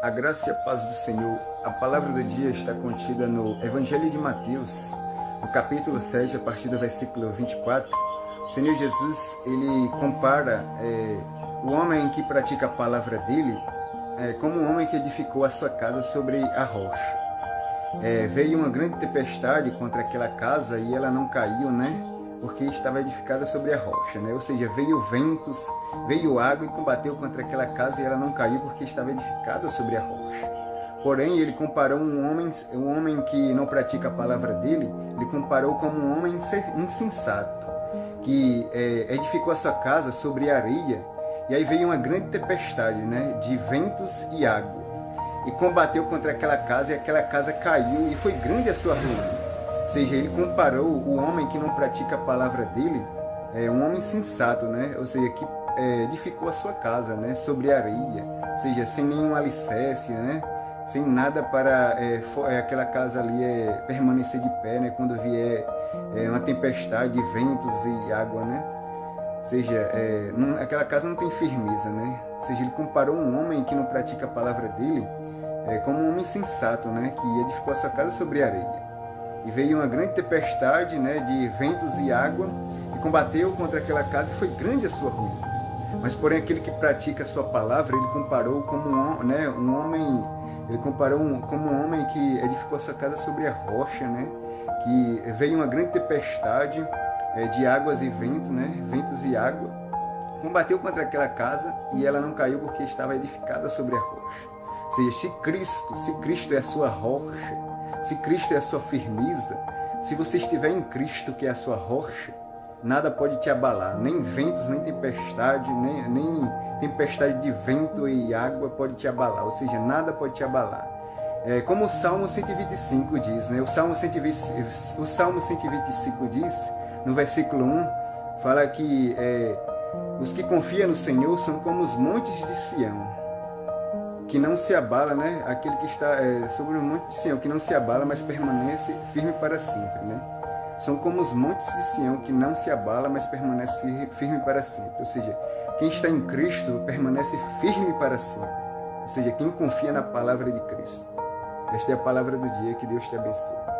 A graça e a paz do Senhor. A palavra do dia está contida no Evangelho de Mateus, no capítulo 7, a partir do versículo 24. O Senhor Jesus, ele compara o homem que pratica a palavra dele como um homem que edificou a sua casa sobre a rocha. Veio uma grande tempestade contra aquela casa e ela não caiu, porque estava edificada sobre a rocha, Ou seja, veio ventos, veio água e combateu contra aquela casa e ela não caiu porque estava edificada sobre a rocha. Porém, ele comparou um homem que não pratica a palavra dele, ele comparou como um homem insensato, que edificou a sua casa sobre a areia, e aí veio uma grande tempestade, de ventos e água, e combateu contra aquela casa, e aquela casa caiu, e foi grande a sua ruína. Ou seja, ele comparou o homem que não pratica a palavra dele, um homem sensato, ou seja, que edificou a sua casa, sobre a areia, ou seja, sem nenhum alicerce, sem nada para aquela casa ali permanecer de pé, quando vier uma tempestade, ventos e água, Ou seja, aquela casa não tem firmeza, Ou seja, ele comparou um homem que não pratica a palavra dele como um homem sensato, que edificou a sua casa sobre a areia. E veio uma grande tempestade, de ventos e água, e combateu contra aquela casa, e foi grande a sua ruína. Mas, porém, aquele que pratica a sua palavra, ele comparou como um homem, ele comparou como um homem que edificou a sua casa sobre a rocha, que veio uma grande tempestade de águas e ventos, ventos e água, combateu contra aquela casa, e ela não caiu porque estava edificada sobre a rocha. Ou seja, se Cristo é a sua rocha, se Cristo é a sua firmeza, se você estiver em Cristo, que é a sua rocha, nada pode te abalar, nem ventos, nem tempestade, nem tempestade de vento e água pode te abalar, ou seja, nada pode te abalar. Como o Salmo 125 diz, O Salmo 125 diz, no versículo 1, fala que os que confiam no Senhor são como os montes de Sião, que não se abala, aquele que está sobre o monte de Sião, que não se abala, mas permanece firme para sempre, São como os montes de Sião, que não se abala, mas permanece firme para sempre. Ou seja, quem está em Cristo permanece firme para sempre. Ou seja, quem confia na palavra de Cristo. Esta é a palavra do dia, que Deus te abençoe.